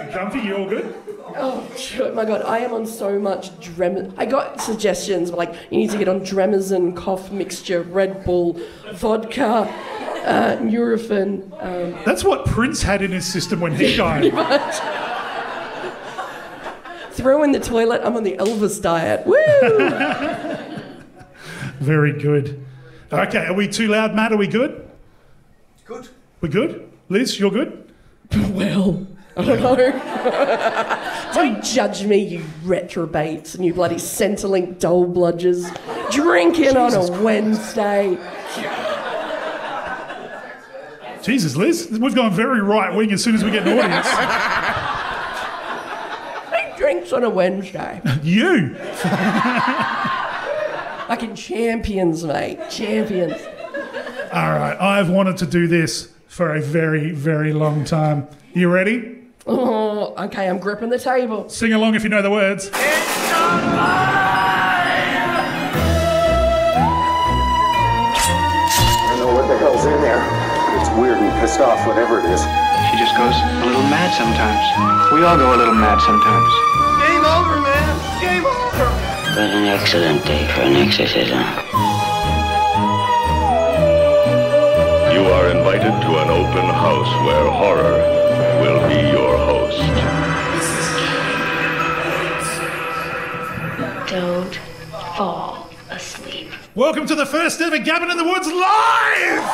and comfy. You all good? Oh my God, I am on so much I got suggestions, like, you need to get on Dremazine, cough mixture, Red Bull, vodka, Nurofen. That's what Prince had in his system when he died. Pretty much. Throw in the toilet, I'm on the Elvis diet. Woo! Very good. Okay, are we too loud, Matt? Are we good? Good. We're good? Liz, you're good? Well, I don't know. Don't judge me, you retrobates and you bloody Centrelink dole bludgers. Drinking on a Wednesday. Jesus, Liz, we've gone very right-wing as soon as we get an audience. Who drinks on a Wednesday? You! Like in Champions, mate. Champions. All right, I've wanted to do this for a very, very long time. You ready? Oh, okay, I'm gripping the table. Sing along if you know the words. It's not mine! I don't know what the hell's in there. It's weird and pissed off, whatever it is. She just goes a little mad sometimes. We all go a little mad sometimes. Game over, man! Game over! What an excellent day for an exorcism. You are invited to an open house where horror will be your host. Don't fall asleep. Welcome to the first ever Gabbin in the Woods live!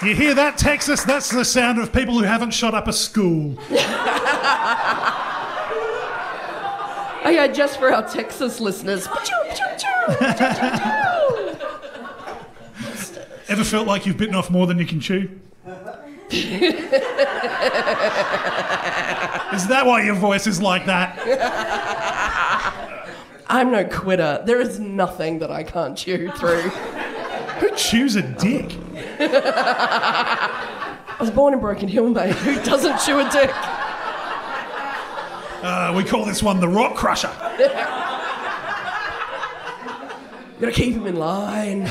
You hear that, Texas? That's the sound of people who haven't shot up a school. Oh yeah, just for our Texas listeners. Ever felt like you've bitten off more than you can chew? Is that why your voice is like that? I'm no quitter. There is nothing that I can't chew through. Who chews a dick? I was born in Broken Hill, mate. Who doesn't chew a dick? We call this one the Rock Crusher. Gotta keep him in line.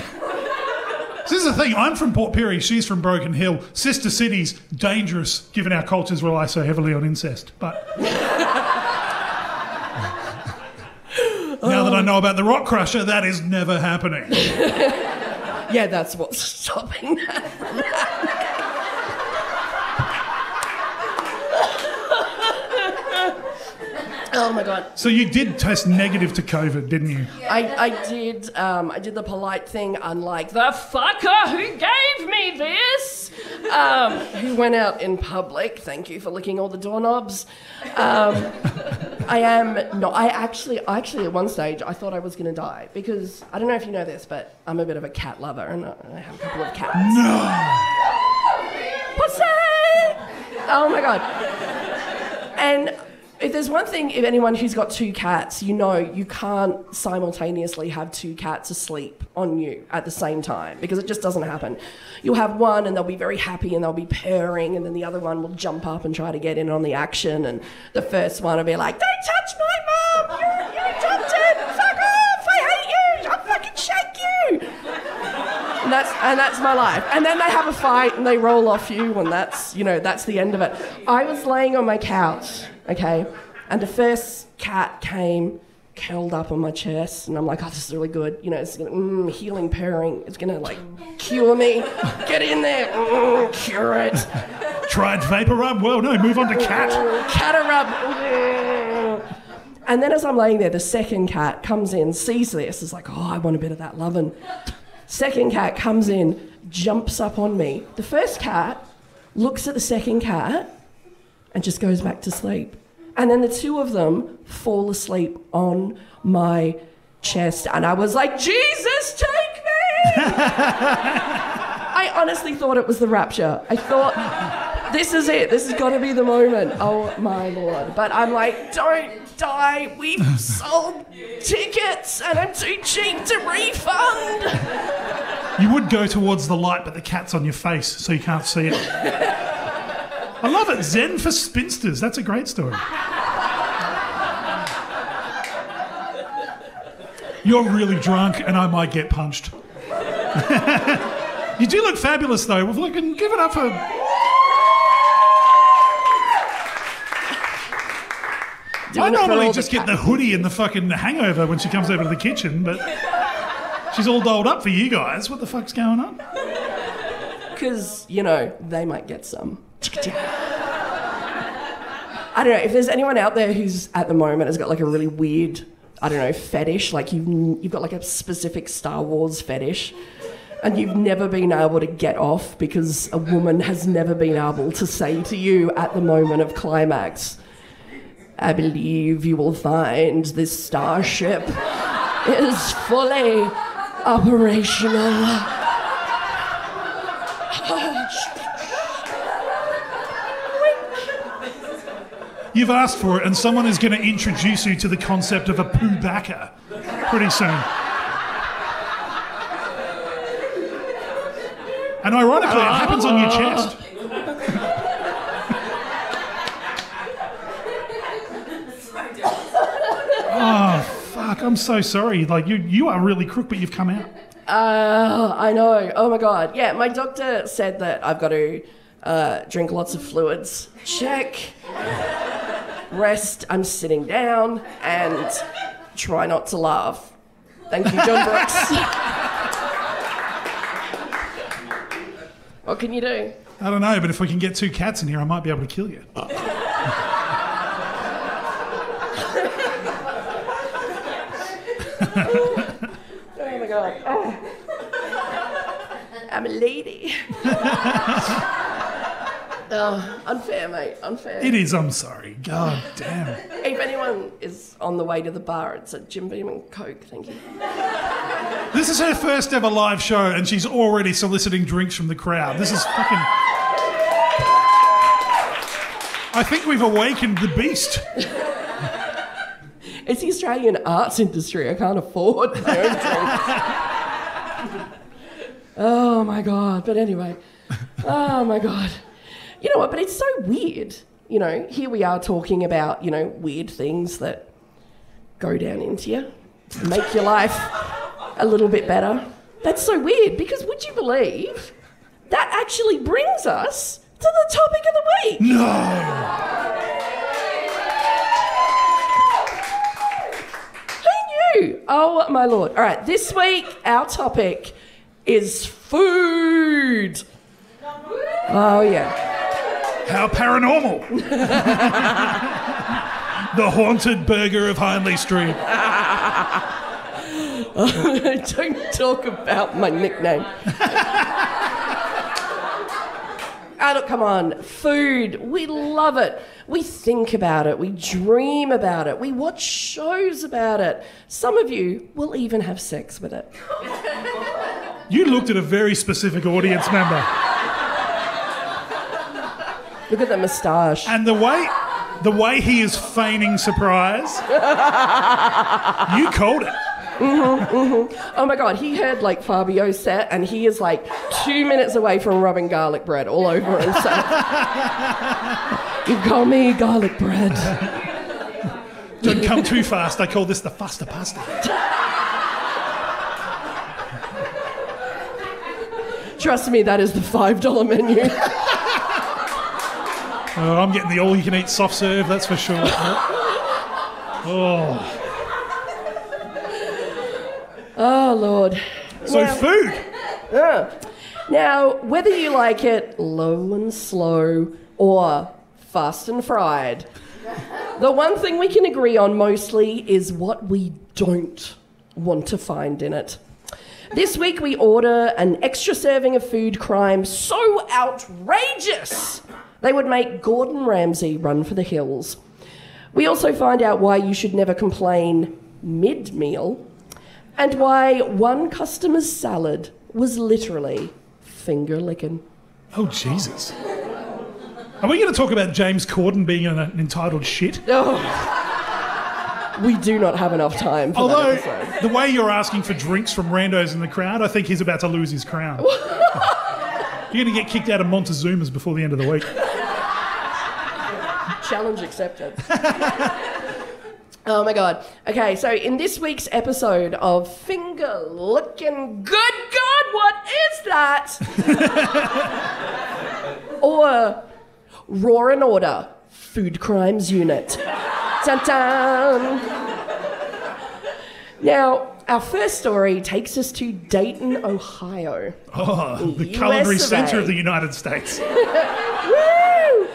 This is the thing, I'm from Port Pirie, she's from Broken Hill. Sister cities, dangerous, given our cultures rely so heavily on incest. But now that I know about the Rock Crusher, that is never happening. Yeah, that's what's stopping that from happening. Oh my God. So you did test negative to COVID, didn't you? I did. I did the polite thing, unlike the fucker who gave me this, who went out in public. Thank you for licking all the doorknobs. I actually at one stage I thought I was going to die because I don't know if you know this, but I'm a bit of a cat lover and I have a couple of cats. No. Pussy! Oh my God. And if there's one thing, if anyone who's got two cats, you know you can't simultaneously have two cats asleep on you at the same time because it just doesn't happen. You'll have one and they'll be very happy and they'll be purring and then the other one will jump up and try to get in on the action and the first one will be like, don't touch my mum! You adopted! Fuck off! I hate you! I'll fucking shake you! And that's my life. And then they have a fight and they roll off you and that's the end of it. I was laying on my couch, okay, and the first cat came, curled up on my chest, and I'm like, oh, this is really good. You know, it's gonna, healing purring. It's gonna, like, cure me. Get in there. Cure it. Tried vapor rub? Well, no, move on to cat. Cat rub. And then as I'm laying there, the second cat comes in, sees this, is like, oh, I want a bit of that lovin'. Second cat comes in, jumps up on me. The first cat looks at the second cat and just goes back to sleep. And then the two of them fall asleep on my chest. And I was like, Jesus, take me! I honestly thought it was the rapture. I thought, this is it. This has got to be the moment. Oh, my Lord. But I'm like, don't die. We've sold tickets and I'm too cheap to refund. You would go towards the light, but the cat's on your face, so you can't see it. I love it. Zen for spinsters. That's a great story. You're really drunk and I might get punched. You do look fabulous, though. We've looking, give it up for... I normally just get the hoodie and the fucking hangover when she comes over to the kitchen, but she's all dolled up for you guys. What the fuck's going on? Because, you know, they might get some. I don't know, if there's anyone out there who's at the moment has got like a really weird, I don't know, fetish, like you've got like a specific Star Wars fetish, and you've never been able to get off because a woman has never been able to say to you at the moment of climax, I believe you will find this starship is fully operational. You've asked for it, and someone is going to introduce you to the concept of a poo backer pretty soon. And ironically, it happens on your chest. Oh, fuck, I'm so sorry. Like, you are really crook, but you've come out. I know. Oh, my God. Yeah, my doctor said that I've got to drink lots of fluids. Check. Rest. I'm sitting down and try not to laugh. Thank you, Jon Brooks. What can you do? I don't know, but if we can get 2 cats in here, I might be able to kill you. Oh my God. Oh. I'm a lady. Oh, unfair, mate. Unfair. It is, I'm sorry. God damn. If anyone is on the way to the bar, it's a Jim Beam and Coke, thank you. This is her first ever live show, and she's already soliciting drinks from the crowd. This is fucking... I think we've awakened the beast. It's the Australian arts industry. I can't afford my own drinks. Oh, my God. But anyway. Oh, my God. You know what? But it's so weird. You know, here we are talking about, you know, weird things that go down into you, make your life a little bit better. That's so weird, because would you believe that actually brings us to the topic of the week? No! Oh, my Lord. All right, this week our topic is food. Oh, yeah. How paranormal. The haunted burger of Hindley Street. Don't talk about my nickname. Look, come on. Food. We love it. We think about it. We dream about it. We watch shows about it. Some of you will even have sex with it. You looked at a very specific audience member. Look at the moustache. And the way he is feigning surprise, you called it. Mm-hmm, mm-hmm. Oh my God, he heard like Fabio's set and he is like 2 minutes away from rubbing garlic bread all over himself. You call me garlic bread. Don't come too fast. I call this the faster pasta. Trust me, that is the $5 menu. Oh, I'm getting the all-you-can-eat soft serve, that's for sure. Oh. Oh, Lord. So now, food. Now, whether you like it low and slow or fast and fried, the one thing we can agree on mostly is what we don't want to find in it. This week we order an extra serving of food crime so outrageous they would make Gordon Ramsay run for the hills. We also find out why you should never complain mid-meal, and why one customer's salad was literally finger-licking. Oh, Jesus. Are we going to talk about James Corden being an entitled shit? Oh, we do not have enough time for that episode. The way you're asking for drinks from randos in the crowd, I think he's about to lose his crown. You're going to get kicked out of Montezuma's before the end of the week. Challenge accepted. Oh my God. Okay, so in this week's episode of Finger Looking Good God what is that? Or Raw and Order, Food Crimes Unit. Dun dun. Now, our first story takes us to Dayton, Ohio. Oh, the culinary US of centre A. of the United States. Woo!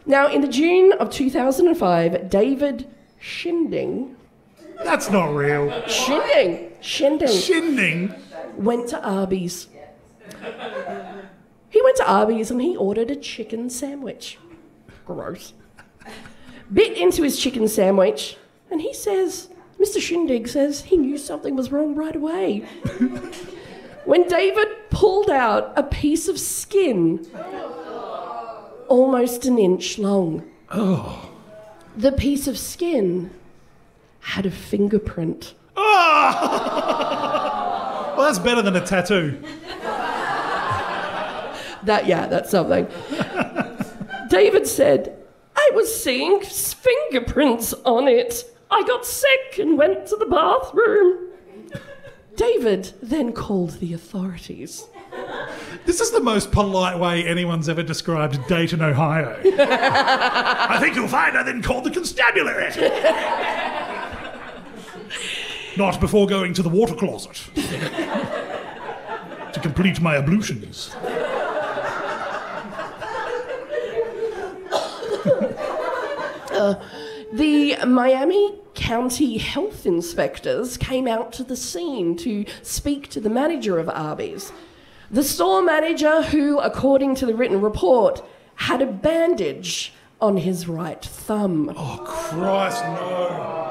Now, in the June of 2005, David Shinding That's not real. Shinding went to Arby's. He went to Arby's and he ordered a chicken sandwich. Gross. Bit into his chicken sandwich and he says, Mr. Shindig says he knew something was wrong right away. When David pulled out a piece of skin almost an inch long. Oh. The piece of skin had a fingerprint. Oh! Well, that's better than a tattoo. That's something. David said, I was seeing fingerprints on it. I got sick and went to the bathroom. David then called the authorities. This is the most polite way anyone's ever described Dayton, Ohio. I think you'll find I then called the constabulary. Not before going to the water closet to complete my ablutions. The Miami County health inspectors came out to the scene to speak to the manager of Arby's. The store manager, who, according to the written report, had a bandage on his right thumb. Oh, Christ, no.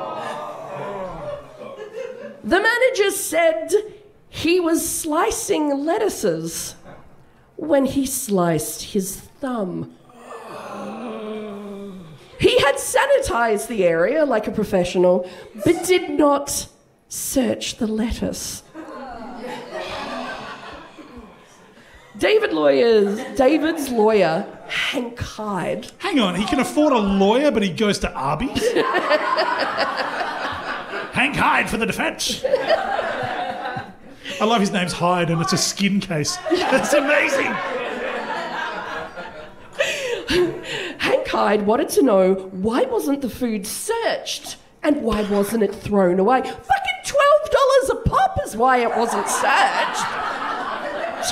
The manager said he was slicing lettuces when he sliced his thumb. He had sanitized the area like a professional, but did not search the lettuce. David's lawyer, Hank Hyde. Hang on, he can afford a lawyer, but he goes to Arby's? Hank Hyde for the defence. I love his name's Hyde, and it's a skin case. That's amazing. Hank Hyde wanted to know why wasn't the food searched and why wasn't it thrown away. Fucking $12 a pop is why it wasn't searched.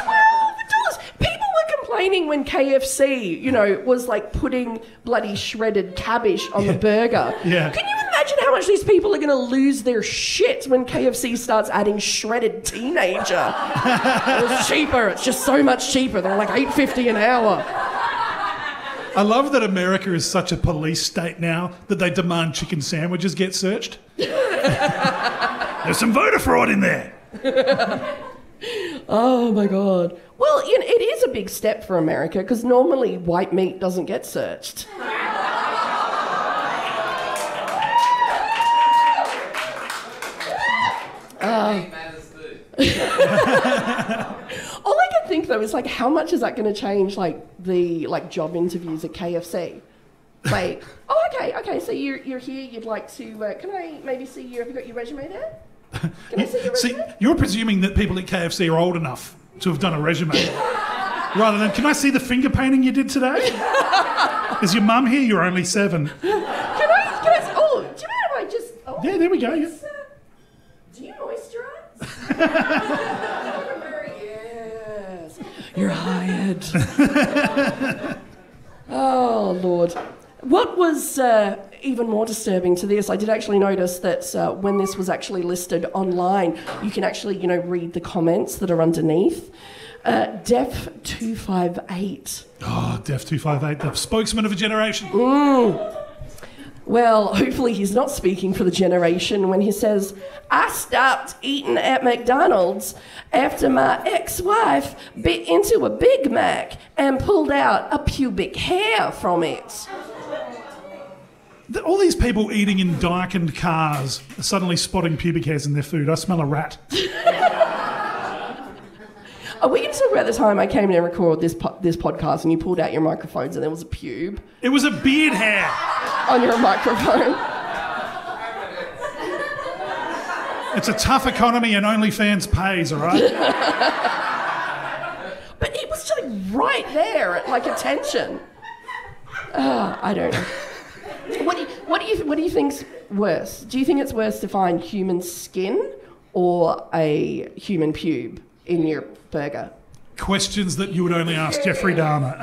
$12. People were complaining when KFC, was like putting bloody shredded cabbage on the burger. Yeah. Can you imagine how much these people are going to lose their shit when KFC starts adding shredded teenager? It's cheaper. It's just so much cheaper. They're like $8.50 an hour. I love that America is such a police state now that they demand chicken sandwiches get searched. There's some voter fraud in there. Oh my God. Well, it is a big step for America because normally white meat doesn't get searched. All I can think though is like, how much is that going to change the job interviews at KFC? Like, oh, okay. So you're here. You'd like to? Can I maybe see you? Have you got your resume there? Can I see your resume? See, you're presuming that people at KFC are old enough to have done a resume, rather than, can I see the finger painting you did today? Is your mum here? You're only 7. Can I? Oh, do you mind if I just? Oh, Yeah, there we go. Yeah. Do you moisturize? Yes. You're hired. Oh, Lord. What was even more disturbing to this, I did actually notice that when this was actually listed online, you can actually, read the comments that are underneath. Def258. Oh, Def258, the spokesman of a generation. Well, hopefully he's not speaking for the generation when he says, I stopped eating at McDonald's after my ex-wife bit into a Big Mac and pulled out a pubic hair from it. All these people eating in darkened cars are suddenly spotting pubic hairs in their food. I smell a rat. Are we going to talk about the time I came in and recorded this podcast and you pulled out your microphones and there was a pube It was a beard hair. on your microphone? It's a tough economy and OnlyFans pays, all right? But it was just right there at like attention. I don't know. What do you think's worse? Do you think it's worse to find human skin or a human pube in your burger? Questions that you would only ask Jeffrey Dahmer.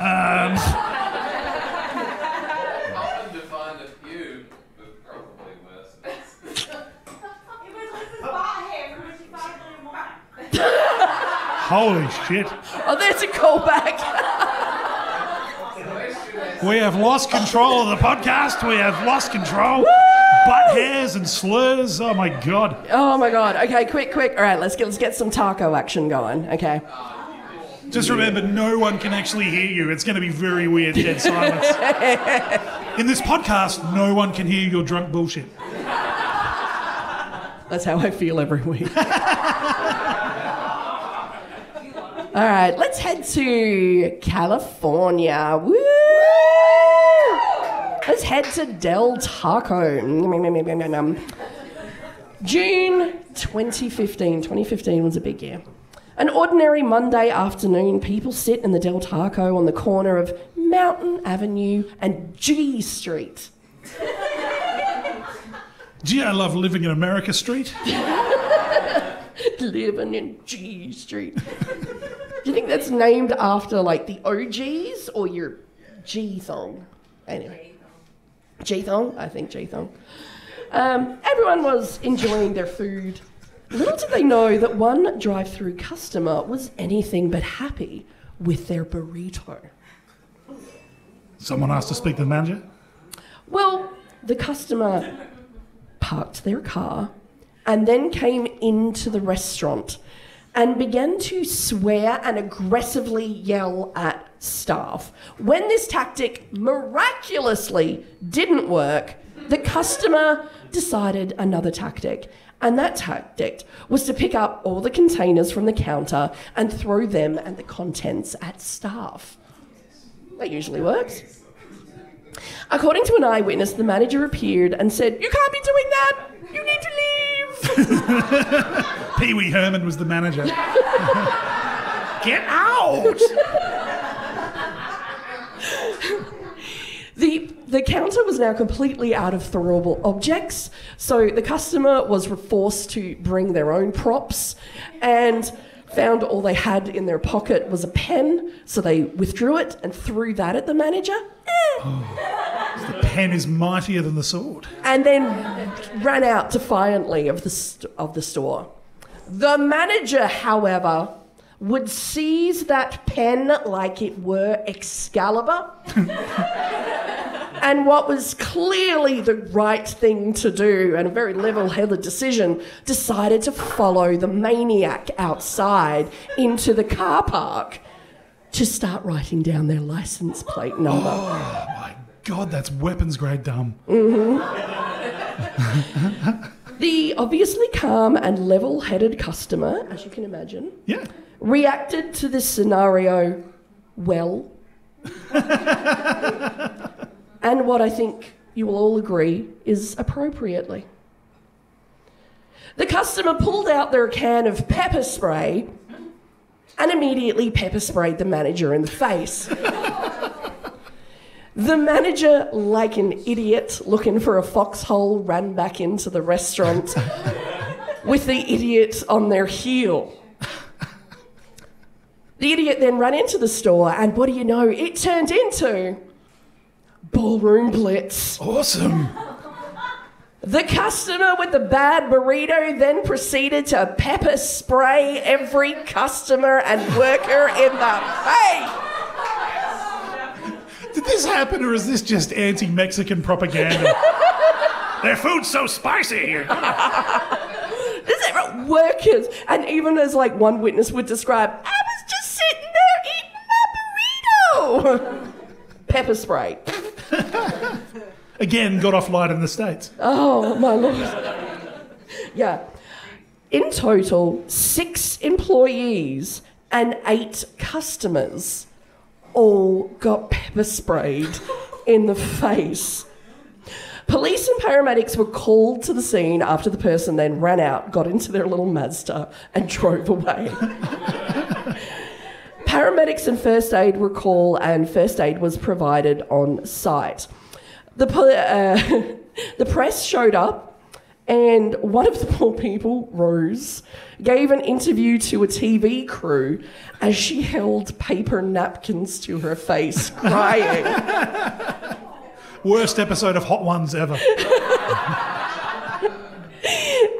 Often to find a pube, but probably worse. Holy shit. Oh, there's a callback. We have lost control of the podcast. We have lost control. Butt hairs and slurs. Oh, my God. Oh, my God. Okay, quick. All right, let's get some taco action going, okay? Just remember, no one can actually hear you. It's going to be very weird, dead silence. In this podcast, no one can hear your drunk bullshit. That's how I feel every week. All right, let's head to California. Woo! Let's head to Del Taco. June 2015. 2015 was a big year. An ordinary Monday afternoon, people sit in the Del Taco on the corner of Mountain Avenue and G Street. Gee, I love living in America Street. Living in G Street. Do you think that's named after like the OGs or your G-thong? Anyway. G-thong? I think G-thong. Everyone was enjoying their food. Little did they know that one drive-through customer was anything but happy with their burrito. Someone asked to speak to the manager? Well, the customer parked their car and then came into the restaurant and began to swear and aggressively yell at staff. When this tactic miraculously didn't work, the customer decided another tactic. And that tactic was to pick up all the containers from the counter and throw them and the contents at staff. That usually works. According to an eyewitness, the manager appeared and said, "You can't be doing that! You need to leave!" Pee Wee Herman was the manager. Get out! The counter was now completely out of throwable objects, so the customer was forced to bring their own props and found all they had in their pocket was a pen, so they withdrew it and threw that at the manager. The pen is mightier than the sword. And then ran out defiantly of the store. The manager, however, would seize that pen like it were Excalibur. And what was clearly the right thing to do, and a very level-headed decision, decided to follow the maniac outside into the car park to start writing down their license plate number. Oh, my God, that's weapons-grade dumb. Mm-hmm. The obviously calm and level-headed customer, as you can imagine, reacted to this scenario well. And what I think you will all agree is appropriately. The customer pulled out their can of pepper spray and immediately pepper sprayed the manager in the face. The manager, like an idiot looking for a foxhole, ran back into the restaurant with the idiot on their heel. The idiot then ran into the store, and what do you know? It turned into Ballroom Blitz. Awesome. The customer with the bad burrito then proceeded to pepper spray every customer and worker in the face. Did this happen, or is this just anti-Mexican propaganda? Their food's so spicy. This is workers, and even as like one witness would describe, I was just sitting there eating my burrito. Pepper spray. Again, got off light in the States. Oh, my Lord. Yeah. In total, 6 employees and 8 customers all got pepper sprayed in the face. Police and paramedics were called to the scene after the person then ran out, got into their little Mazda and drove away. Paramedics and first aid were called and first aid was provided on site. The press showed up and one of the poor people, Rose, gave an interview to a TV crew as she held paper napkins to her face, crying. Worst episode of Hot Ones ever.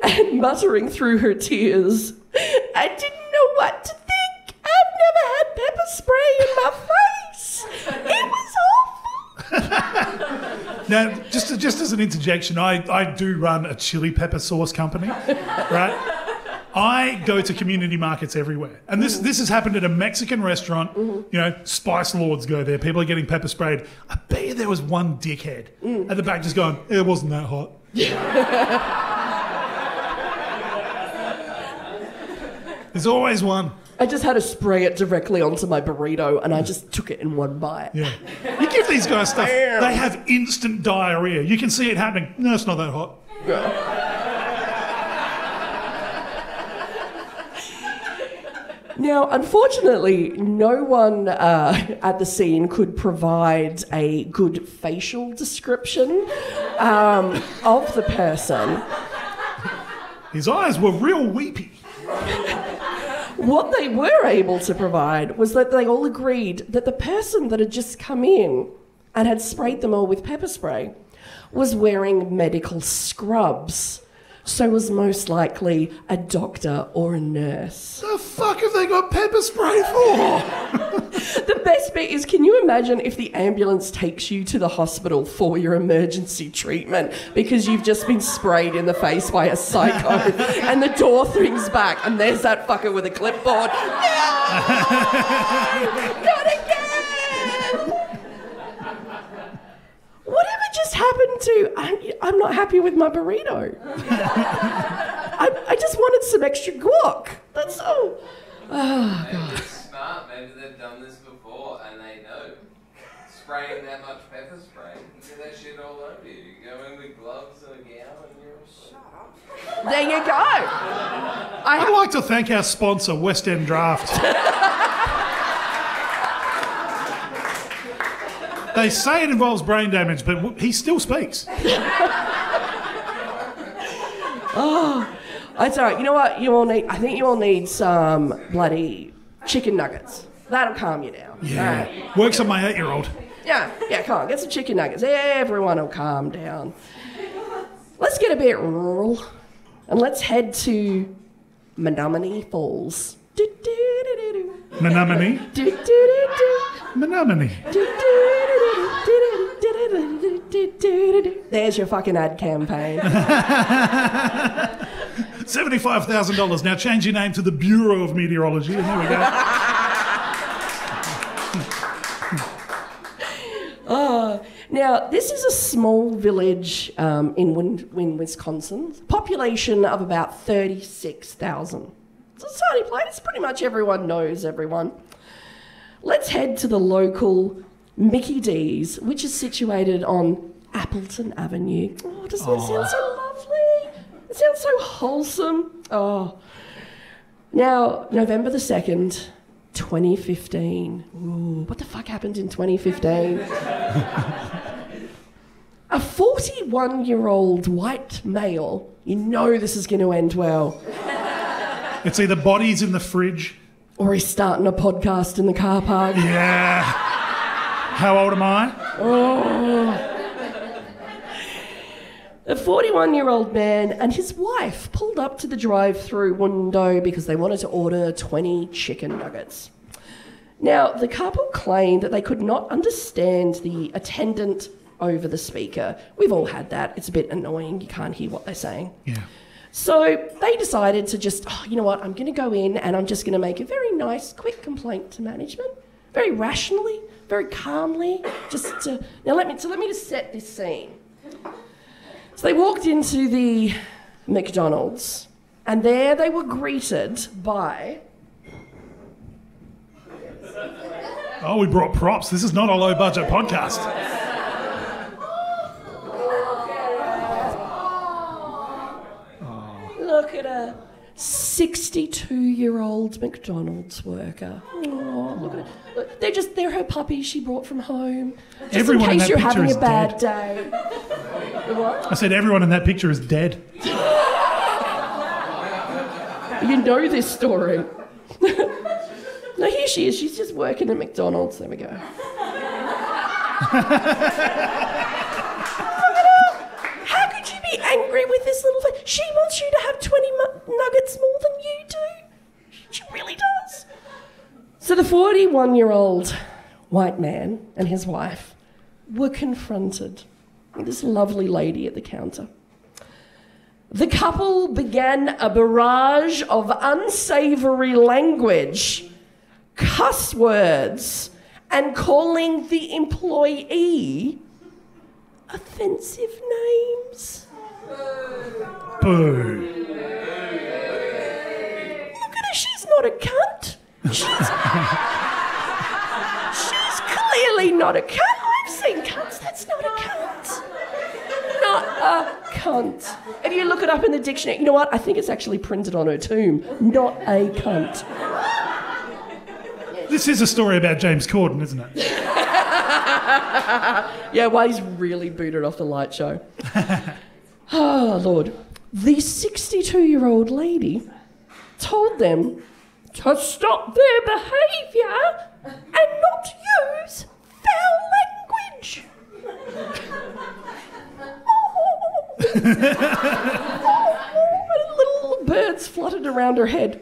And muttering through her tears, I didn't know what to think. I've never had pepper spray in my face. It was awful. Now, just as an interjection, I do run a chili pepper sauce company, right? I go to community markets everywhere. And this has happened at a Mexican restaurant. You know, Spice Lords go there. People are getting pepper sprayed. I bet you there was one dickhead at the back just going, it wasn't that hot. There's always one. I just had to spray it directly onto my burrito and I just took it in one bite. Yeah. You give these guys stuff, they have instant diarrhea. You can see it happening. No, it's not that hot. Now, unfortunately, no one at the scene could provide a good facial description of the person. His eyes were real weepy. What they were able to provide was that they all agreed that the person that had just come in and had sprayed them all with pepper spray was wearing medical scrubs. So was most likely a doctor or a nurse. The fuck have they got pepper spray for? The best bit is, can you imagine if the ambulance takes you to the hospital for your emergency treatment because you've just been sprayed in the face by a psycho and the door swings back and there's that fucker with a clipboard. No! Not again! Whatever just happened to... I'm not happy with my burrito. I just wanted some extra guac. That's all. Oh, Maybe God. they're smart. Maybe they've done this before and they know. Spraying that much pepper spray, you can get that shit all over you. You go in with gloves and a gown and you're all shut up. There you go. I'd like to thank our sponsor, West End Draft. They say it involves brain damage, but he still speaks. Oh, it's all right. You know what? You all need. I think you all need some bloody chicken nuggets. That'll calm you down. Yeah, All right. works on my 8-year-old. Yeah. Come on, get some chicken nuggets. Everyone will calm down. Let's get a bit rural, and let's head to Menominee Falls. Menominee? Menominee. There's your fucking ad campaign. $75,000. Now change your name to the Bureau of Meteorology, and there we go. Now, this is a small village in Wisconsin. Population of about 36,000. It's a tiny place. Pretty much everyone knows everyone. Let's head to the local Mickey D's, which is situated on Appleton Avenue. Oh, doesn't it sound so lovely? It sounds so wholesome. Oh. Now, November the 2nd, 2015. Ooh, what the fuck happened in 2015? A 41-year-old white male, you know this is going to end well. It's either bodies in the fridge. Or he's starting a podcast in the car park. Yeah. How old am I? Oh. A 41-year-old man and his wife pulled up to the drive-through window because they wanted to order 20 chicken nuggets. Now, the couple claimed that they could not understand the attendant over the speaker. We've all had that. It's a bit annoying. You can't hear what they're saying. Yeah. So they decided to just, you know what, I'm going to go in and I'm just going to make a very nice, quick complaint to management, very rationally, very calmly, now let me just set this scene. So they walked into the McDonald's and there they were greeted by... Oh, we brought props. This is not a low-budget podcast. 62-year-old McDonald's worker. Oh, look at it. Look, they're her puppies she brought from home. Just Everyone in in case that you're picture having is a bad day. What? I said everyone in that picture is dead. You know this story. No, here she is. She's just working at McDonald's. There we go. How could you be angry with this little thing? She wants you to have 20 nuggets more than you do. She really does. So the 41-year-old white man and his wife were confronted with this lovely lady at the counter. The couple began a barrage of unsavoury language, cuss words, and calling the employee offensive names. Boo. Look at her, she's not a cunt. She's clearly not a cunt. I've seen cunts, that's not a cunt. Not a cunt. If you look it up in the dictionary, you know what? I think it's actually printed on her tomb. Not a cunt. This is a story about James Corden, isn't it? Yeah, well, he's really booted off the light show. Oh, Lord. The 62-year-old lady told them to stop their behaviour and not use foul language. Little birds fluttered around her head.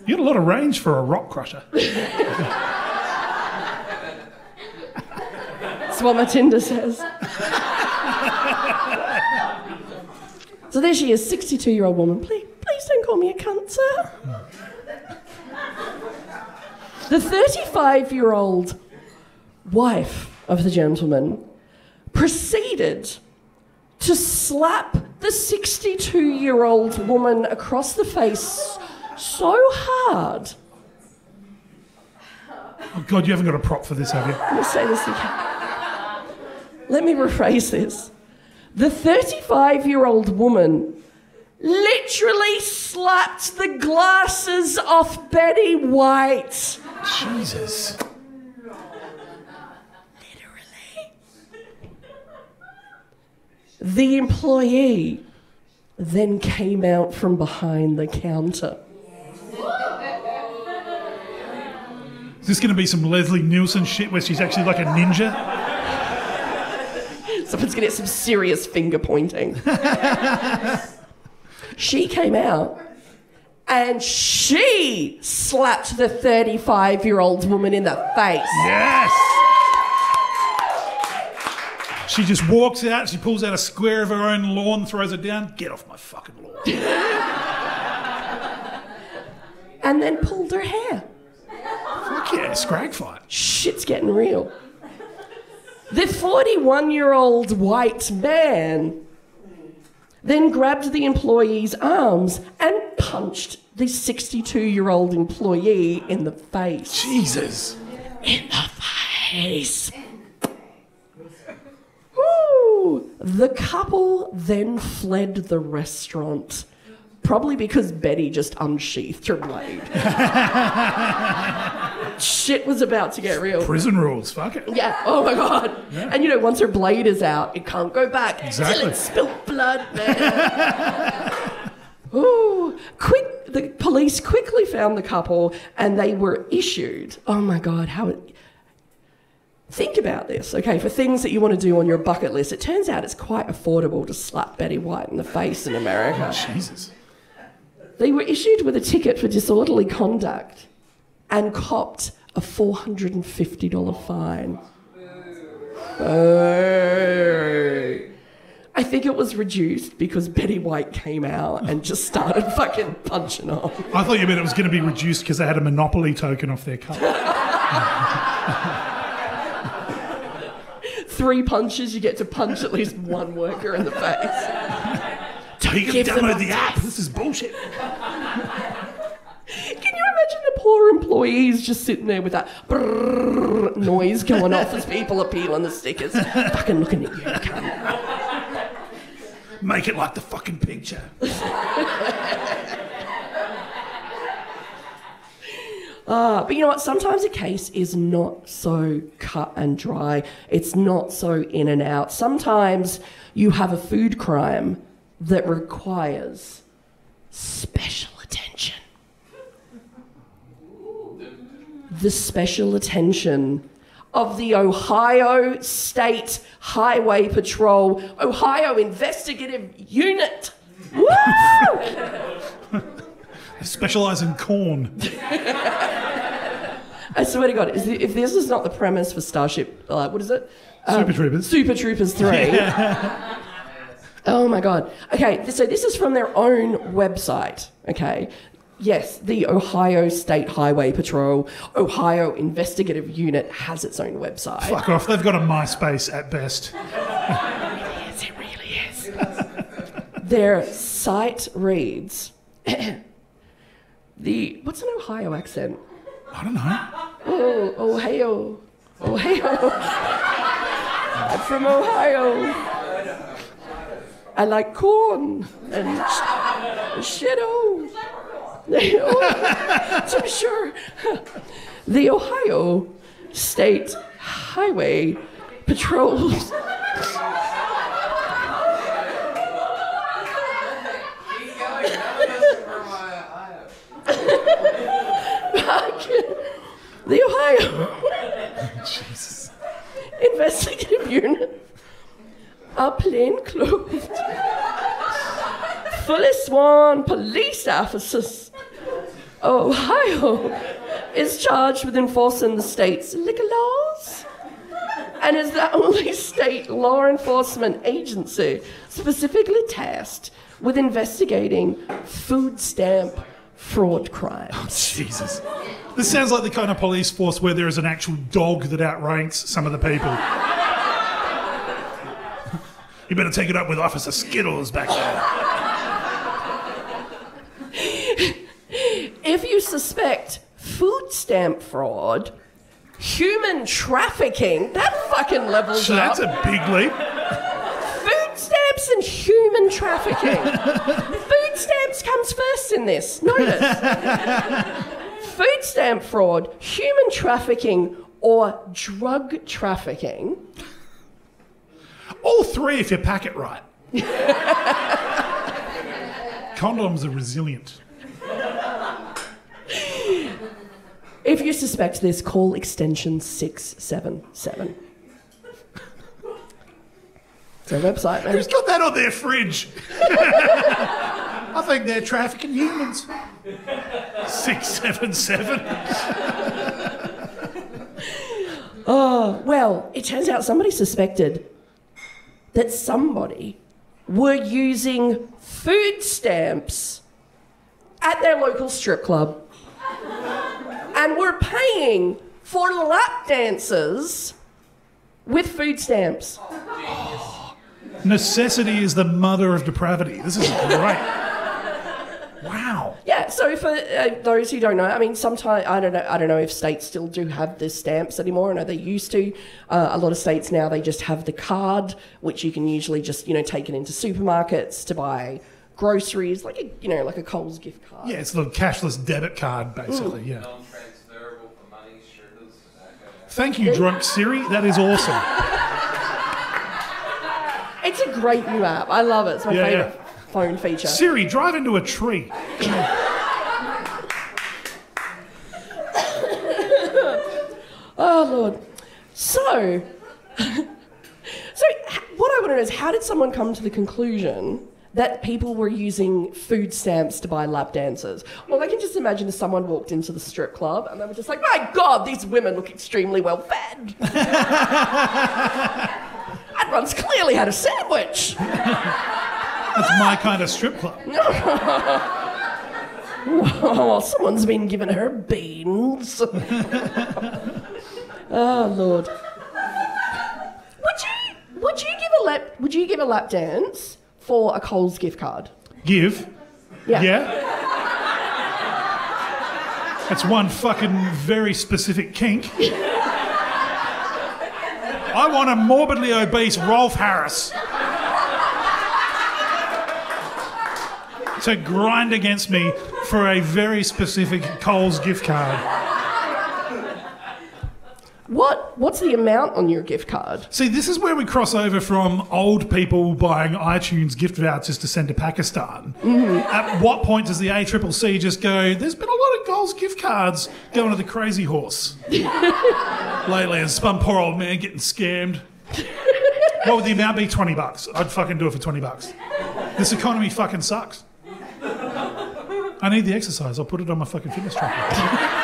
You got a lot of range for a rock crusher. That's what my Tinder says. So there she is, 62-year-old woman. Please don't call me a cunt, sir. The 35-year-old wife of the gentleman proceeded to slap the 62-year-old woman across the face so hard. Oh, God, you haven't got a prop for this, have you? Let me say this again. Let me rephrase this. The 35-year-old woman literally slapped the glasses off Betty White. Jesus. Literally. The employee then came out from behind the counter. Is this going to be some Leslie Nielsen shit where she's actually like a ninja? Someone's going to get some serious finger pointing. She came out and she slapped the 35-year-old woman in the face. Yes! She just walks out, she pulls out a square of her own lawn, throws it down. Get off my fucking lawn. And then pulled her hair. Fuck yeah, scrag fight. Shit's getting real. The 41-year-old white man then grabbed the employee's arms and punched the 62-year-old employee in the face. Jesus. In the face. Woo! The couple then fled the restaurant, probably because Betty just unsheathed her blade. Shit was about to get real. Prison rules, fuck it. Yeah, oh my God. Yeah. And you know, once her blade is out, it can't go back Exactly. till it's spilt blood, man. Ooh, the police quickly found the couple and they were issued. Oh my God, think about this, okay, for things that you want to do on your bucket list. It turns out it's quite affordable to slap Betty White in the face in America. Oh, Jesus. They were issued with a ticket for disorderly conduct and copped a $450 fine. I think it was reduced because Betty White came out and just started fucking punching off. I thought you meant it was going to be reduced because they had a Monopoly token off their cup. 3 punches, you get to punch at least one worker in the face. You can download the app. This is bullshit. Can you imagine the poor employees just sitting there with that brrrr noise going off as people are peeling the stickers? Fucking looking at you, cunt. Make it like the fucking picture. But you know what? Sometimes a case is not so cut and dry. It's not so in and out. Sometimes you have a food crime that requires special attention. The special attention of the Ohio State Highway Patrol, Ohio Investigative Unit. Woo! They specialise in corn. I swear to God, if this is not the premise for Starship, what is it? Super Troopers. Super Troopers 3. Yeah. Oh my God. Okay, so this is from their own website, okay? Yes, the Ohio State Highway Patrol, Ohio Investigative Unit has its own website. Fuck off, they've got a MySpace at best. It really is. Their site reads, what's an Ohio accent? I don't know. Oh, Ohio. Ohio. I'm from Ohio. I like corn and shit-o. I'm sure. The Ohio State Highway Patrols. Keep going. None of us are from Ohio. The Ohio Jesus. Investigative Unit are plainclothed, fully sworn police officers. Ohio is charged with enforcing the state's liquor laws and is the only state law enforcement agency specifically tasked with investigating food stamp fraud crimes. Jesus. This sounds like the kind of police force where there is an actual dog that outranks some of the people. You better take it up with Officer Skittles back there. If you suspect food stamp fraud, human trafficking, that fucking levels So up. that's a big leap. Food stamps and human trafficking. Food stamps comes first in this. Notice. Food stamp fraud, human trafficking, or drug trafficking. All three if you pack it right. Condoms are resilient. If you suspect this, call extension 677. It's their website, man. Who's got that on their fridge? I think they're trafficking humans. 677. Oh, well, it turns out somebody suspected that somebody were using food stamps at their local strip club and were paying for lap dances with food stamps. Necessity is the mother of depravity. This is great. Wow. Yeah, so for those who don't know, I mean, sometimes I don't know if states still do have the stamps anymore. I know they used to. A lot of states now, they just have the card, which you can usually just take it into supermarkets to buy groceries, like a Coles gift card. Yeah, it's the cashless debit card, basically. Yeah. Non-transferable for money, strippers, tobacco. Thank you, drunk Siri. That is awesome. It's a great new app. I love it. It's my favourite phone feature. Siri, drive into a tree. Oh, Lord. So what I want to know is, how did someone come to the conclusion that people were using food stamps to buy lap dances? Well, I can just imagine if someone walked into the strip club and they were just like, my God, these women look extremely well fed. That one's clearly had a sandwich. That's my kind of strip club. Oh, someone's been giving her beans. Oh, Lord. Would you give a lap dance for a Coles gift card? Give? Yeah. That's one fucking very specific kink. I want a morbidly obese Rolf Harris to grind against me for a very specific Coles gift card. What's the amount on your gift card? See, this is where we cross over from old people buying iTunes gift vouchers to send to Pakistan. At what point does the ACCC just go, there's been a lot of Goals gift cards going to the Crazy Horse lately, and some poor old man getting scammed. What would the amount be? $20. I'd fucking do it for $20. This economy fucking sucks. I need the exercise. I'll put it on my fucking fitness tracker.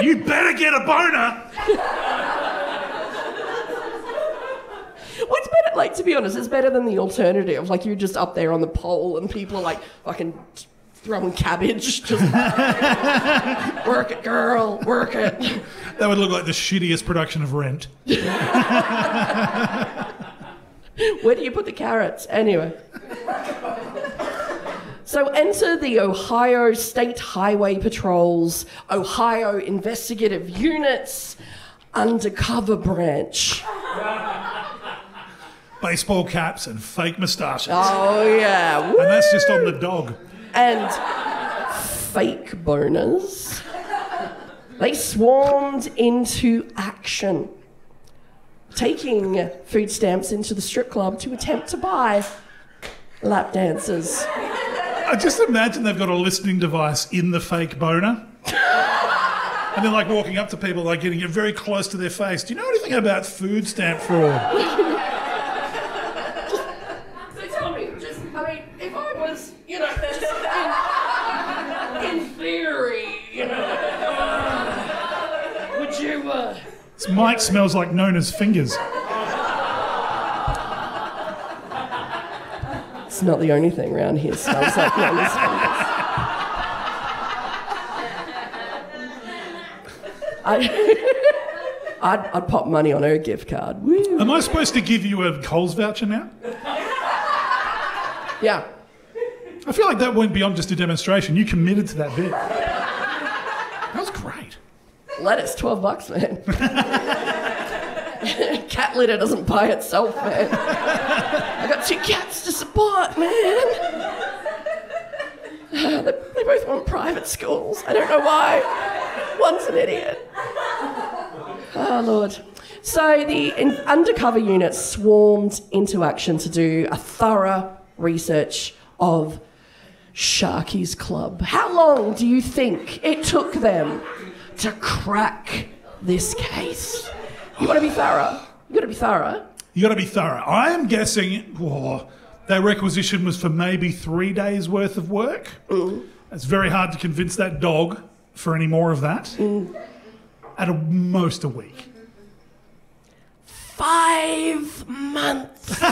You better get a boner! What's better? Like, to be honest, it's better than the alternative. Like, you're just up there on the pole and people are like fucking throwing cabbage. Just work it, girl, work it. That would look like the shittiest production of Rent. Where do you put the carrots? Anyway. So enter the Ohio State Highway Patrol's Ohio Investigative Unit's undercover branch. Baseball caps and fake moustaches. Oh, yeah. Woo! And that's just on the dog. And fake boners. They swarmed into action, taking food stamps into the strip club to attempt to buy lap dancers. I just imagine they've got a listening device in the fake boner. And they're like walking up to people, like getting it very close to their face. Do you know anything about food stamp fraud? So tell me, if I was, in theory, would you, This mic smells like Nona's fingers. It's not the only thing around here smells like Nona's fingers. I'd pop money on her gift card. Woo. Am I supposed to give you a Coles voucher now? Yeah. I feel like that went beyond just a demonstration. You committed to that bit. That was great. Lettuce, $12, man. Cat litter doesn't buy itself, man. I got 2 cats to support, man. They both want private schools. I don't know why. One's an idiot. Oh, Lord. So the undercover unit swarmed into action to do a thorough research of Sharky's Club. How long do you think it took them to crack this case? You want to be thorough. You got to be thorough. You got to be thorough. I am guessing their requisition was for maybe 3 days worth of work. It's very hard to convince that dog for any more of that. At most a week. 5 months.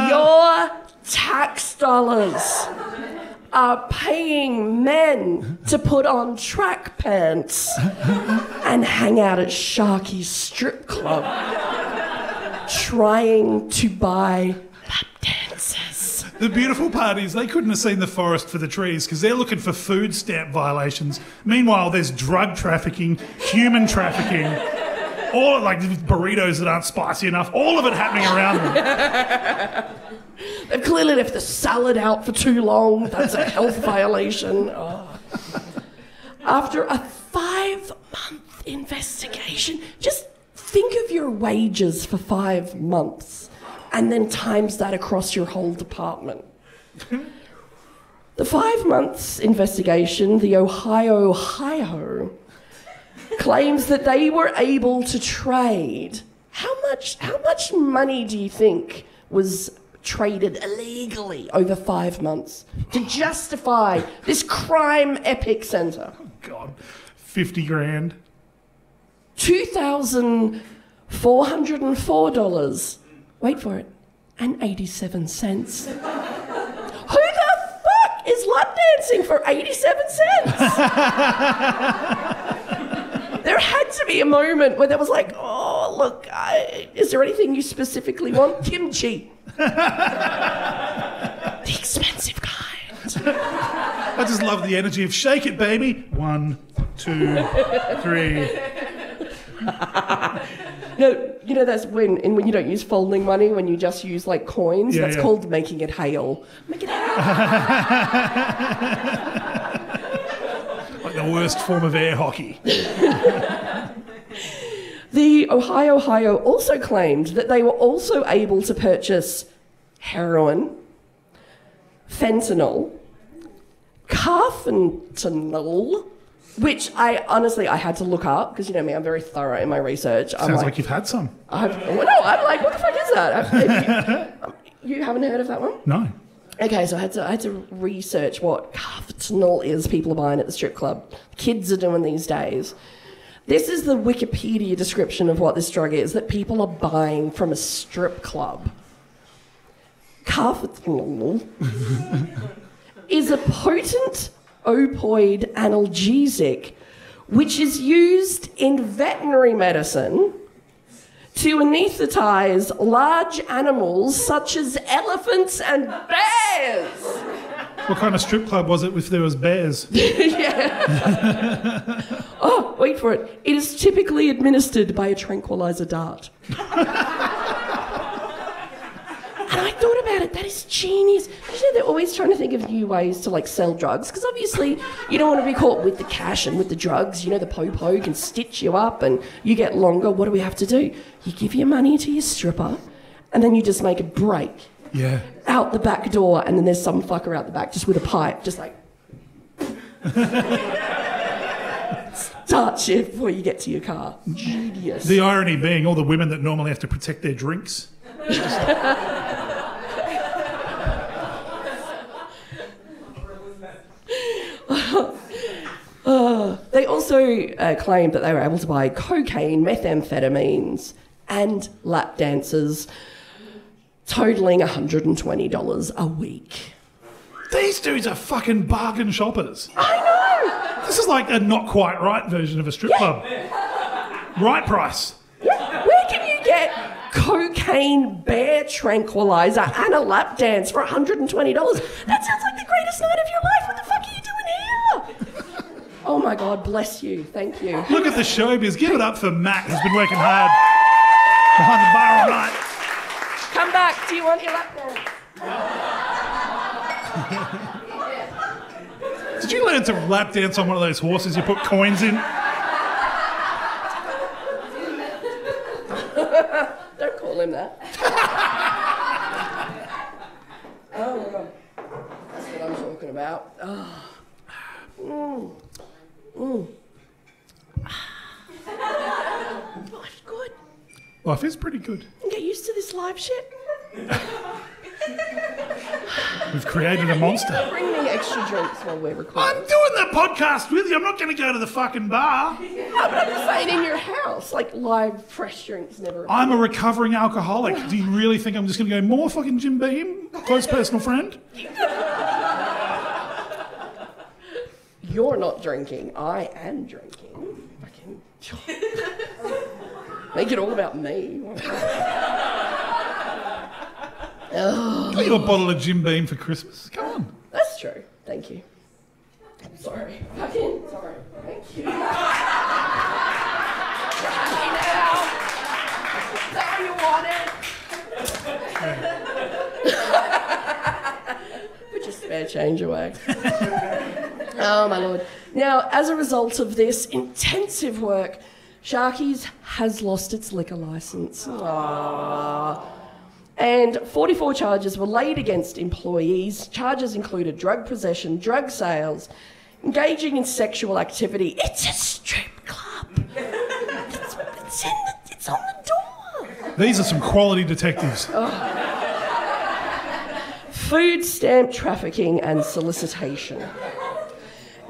Your tax dollars are paying men to put on track pants and hang out at Sharky's strip club trying to buy lap dancers. The beautiful part is they couldn't have seen the forest for the trees because they're looking for food stamp violations. Meanwhile, there's drug trafficking, human trafficking, all like burritos that aren't spicy enough, all of it happening around them. They've clearly left the salad out for too long. That's a health violation. Oh. After a 5-month investigation, just think of your wages for 5 months and then times that across your whole department. The 5 months investigation, the Ohio claims that they were able to trade. How much money do you think was traded illegally over 5 months to justify this crime epicenter? Oh, God. 50 grand. $2,404. Wait for it. And 87 cents. Who the fuck is lap dancing for 87 cents? There had to be a moment where there was like, oh, look, is there anything you specifically want? Kimchi. The expensive kind. I just love the energy of shake it, baby. 1, 2, 3. No, that's when you don't use folding money, when you just use like coins. That's called making it hail. Make it hail. Like the worst form of air hockey. The Ohio also claimed that they were also able to purchase heroin, fentanyl, carfentanil, which I had to look up because you know me, I'm very thorough in my research. Sounds like you've had some. I'm like, what the fuck is that? You haven't heard of that one? No. Okay, so I had to research what carfentanil is people are buying at the strip club. Kids are doing these days. This is the Wikipedia description of what this drug is that people are buying from a strip club. Carfentanil is a potent opioid analgesic which is used in veterinary medicine to anaesthetize large animals such as elephants and bears. What kind of strip club was it if there was bears? Yeah. Oh, wait for it. It is typically administered by a tranquilizer dart. And I thought about it, that is genius. You know, they're always trying to think of new ways to like sell drugs, because obviously you don't want to be caught with the cash and with the drugs. You know, the po-po can stitch you up and you get longer. What do we have to do? You give your money to your stripper and then you just make a break. Yeah. Out the back door, and then there's some fucker out the back just with a pipe, just like... Start shit before you get to your car. Genius. The irony being all the women that normally have to protect their drinks. They also claimed that they were able to buy cocaine, methamphetamines, and lap dances, totaling $120 a week. These dudes are fucking bargain shoppers. I know! This is like a not quite right version of a strip club. Right price. Where can you get cocaine, bear tranquilizer, and a lap dance for $120? That sounds like the greatest night of your life. What the fuck are you doing here? Oh my God, bless you. Thank you. Look at the showbiz. Give it up for Matt, who's been working hard behind the bar all night. Come back. Do you want your lap dance? Did you learn to lap dance on one of those horses you put coins in? Don't call him that. Oh my God. That's what I'm talking about. Oh. Life's good. Life is pretty good. Get used to this live shit. We've created a monster. Bring me extra drinks while we're recording. I'm doing the podcast with you. I'm not going to go to the fucking bar. No, but I'm just saying in your house, like live fresh drinks never. I'm a recovering alcoholic. Do you really think I'm just going to go more fucking Jim Beam? Close personal friend? You're not drinking. I am drinking. Fucking. Make it all about me. Got you a bottle of Jim Beam for Christmas. Come on. That's true. Thank you. Sorry. Fucking. Sorry. Thank you. Now. Is that what you wanted? Put your spare change away. Oh, my Lord. Now, as a result of this intensive work, Sharky's has lost its liquor licence. Aww. And 44 charges were laid against employees. Charges included drug possession, drug sales, engaging in sexual activity. It's a strip club. It's on the door. These are some quality detectives. Food stamp trafficking and solicitation.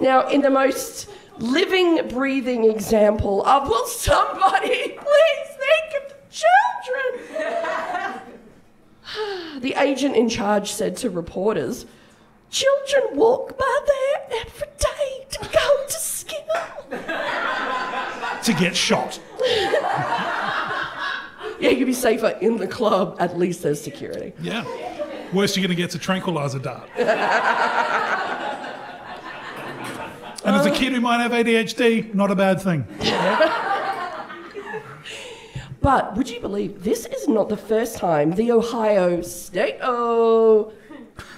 Now, in the most living, breathing example of, will somebody please think of the children? The agent in charge said to reporters, children walk by there every day to go to school. To get shot. Yeah, you'd be safer in the club. At least there's security. Yeah. Worst you're going to get's a tranquilizer dart. And as a kid who might have ADHD, not a bad thing. But would you believe this is not the first time the Ohio State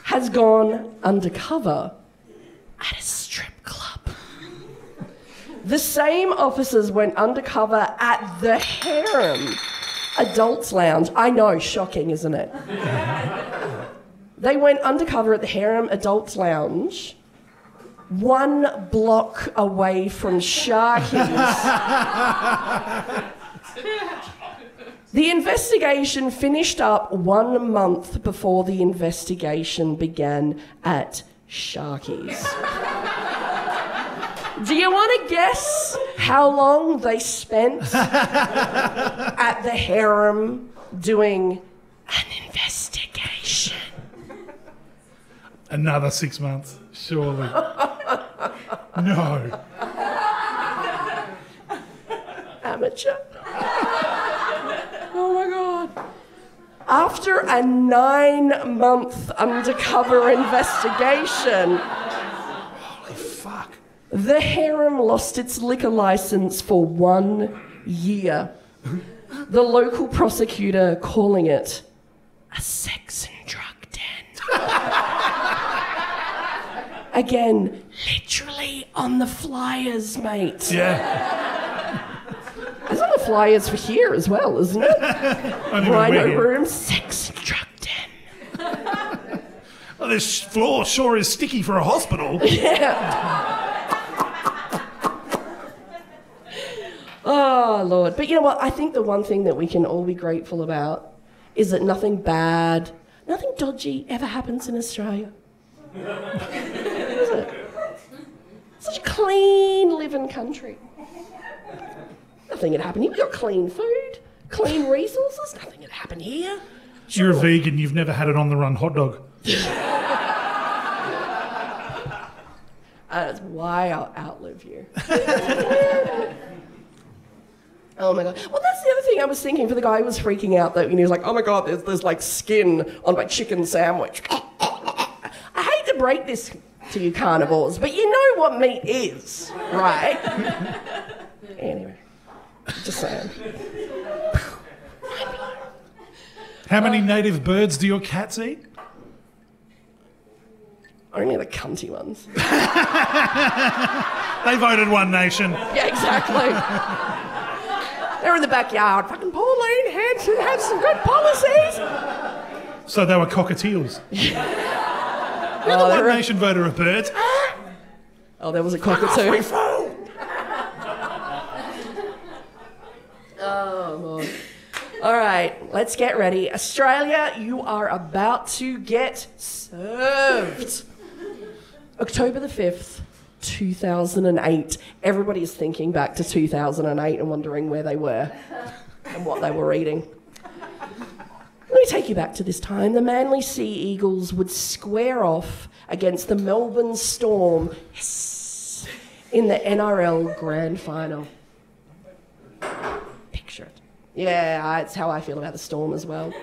has gone undercover at a strip club. The same officers went undercover at the Harem Adults Lounge. I know, shocking, isn't it? They went undercover at the Harem Adults Lounge, 1 block away from Sharky's. The investigation finished up 1 month before the investigation began at Sharky's. Do you want to guess how long they spent at the harem doing an investigation? Another 6 months, surely. No. Amateur. Oh my God. After a 9-month undercover investigation, Holy fuck. the harem lost its liquor license for 1 year. The local prosecutor calling it a sex and drug den. Again, literally on the flyers, mate. Yeah. It's on the flyers for here as well, isn't it? Only when we're Rhino here. room, sex and drug den. Oh, this floor sure is sticky for a hospital. Oh, Lord. But you know what? I think the one thing that we can all be grateful about is that nothing bad, nothing dodgy ever happens in Australia. Is it? Such a clean living country. Nothing had happened here. We've got clean food, clean resources. Nothing had happened here. You're a vegan, you've never had an on-the-run hot dog. That's why I'll outlive you. Oh my God. Well, that's the other thing I was thinking for the guy who was freaking out that he was like, oh my God, there's like skin on my chicken sandwich. I hate to break this to you carnivores, but you know what meat is, right? Anyway, just saying. How many native birds do your cats eat? Only the cunty ones. They voted One Nation. Yeah, exactly. They're in the backyard. Fucking Pauline Hanson had some good policies. So they were cockatiels. You're the One Nation voter of birds. Oh, there was a cockatoo. Oh, Lord. All right, let's get ready. Australia, you are about to get served. October the 5th, 2008. Everybody is thinking back to 2008 and wondering where they were and what they were eating. Let me take you back to this time. The Manly Sea Eagles would square off against the Melbourne Storm in the NRL Grand Final. Picture it. Yeah, it's how I feel about the Storm as well.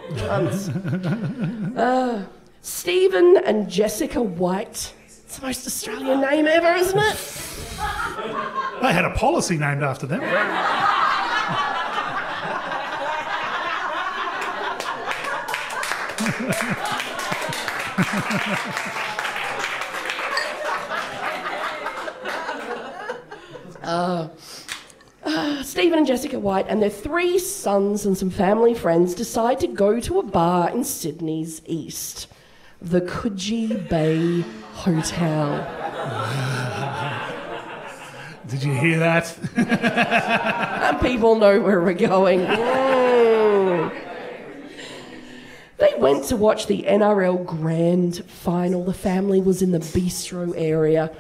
Stephen and Jessica White. It's the most Australian name ever, isn't it? They had a policy named after them. Stephen and Jessica White and their 3 sons and some family friends decide to go to a bar in Sydney's east, the Coogee Bay Hotel. Did you hear that? And people know where we're going. They went to watch the NRL Grand Final. The family was in the bistro area.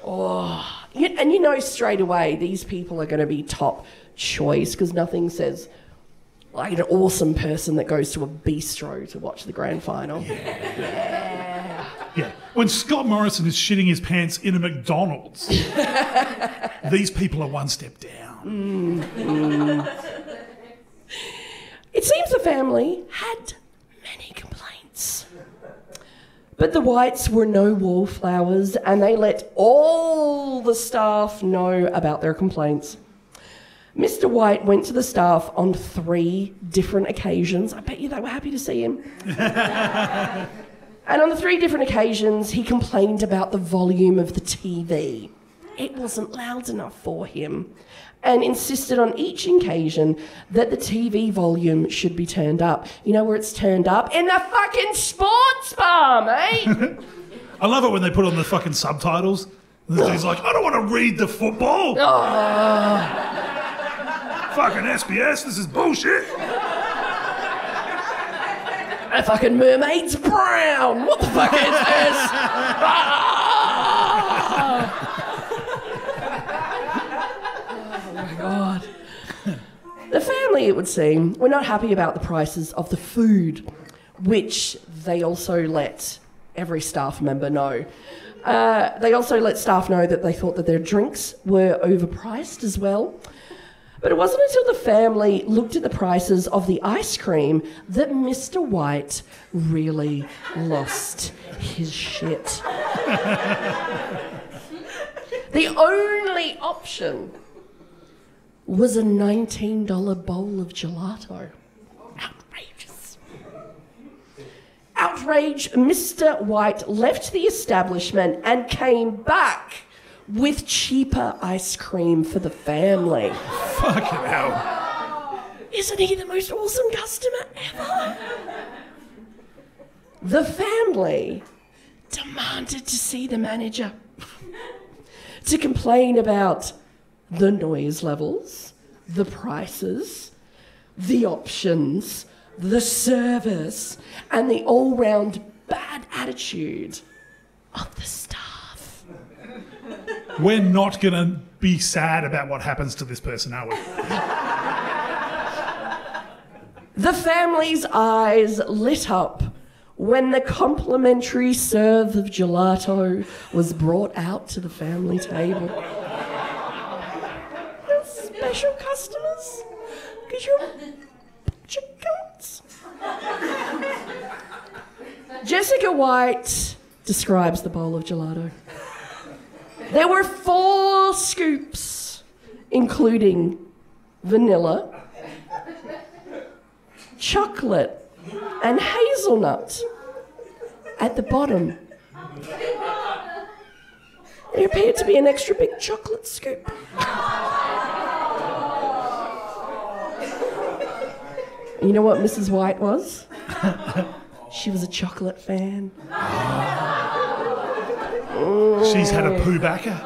And you know straight away these people are going to be top choice because nothing says like an awesome person that goes to a bistro to watch the grand final. Yeah. When Scott Morrison is shitting his pants in a McDonald's, these people are one step down. It seems the family had many complaints. But the Whites were no wallflowers and they let all the staff know about their complaints. Mr. White went to the staff on 3 different occasions. I bet you they were happy to see him. And on the 3 different occasions, he complained about the volume of the TV. It wasn't loud enough for him, and insisted on each occasion that the TV volume should be turned up. You know where it's turned up? In the fucking sports bar, mate! I love it when they put on the fucking subtitles. And the dude's like, I don't want to read the football. Fucking SBS, this is bullshit. A fucking mermaid's brown. What the fuck is this? Oh my God. The family, it would seem, were not happy about the prices of the food, which they also let every staff member know. They also let staff know that they thought that their drinks were overpriced as well. But it wasn't until the family looked at the prices of the ice cream that Mr. White really lost his shit. The only option was a $19 bowl of gelato. Outrageous. Outraged, Mr. White left the establishment and came back with cheaper ice cream for the family. Fucking hell. Isn't he the most awesome customer ever? The family demanded to see the manager to complain about the noise levels, the prices, the options, the service, and the all-round bad attitude of the staff. We're not going to be sad about what happens to this person, are we? The family's eyes lit up when the complimentary serve of gelato was brought out to the family table. You're special customers, because you're a bunch of cunts. Jessica White describes the bowl of gelato. There were 4 scoops, including vanilla, chocolate, and hazelnut. At the bottom, there appeared to be an extra big chocolate scoop. You know what Mrs. White was? She was a chocolate fan. She's had a poo backer.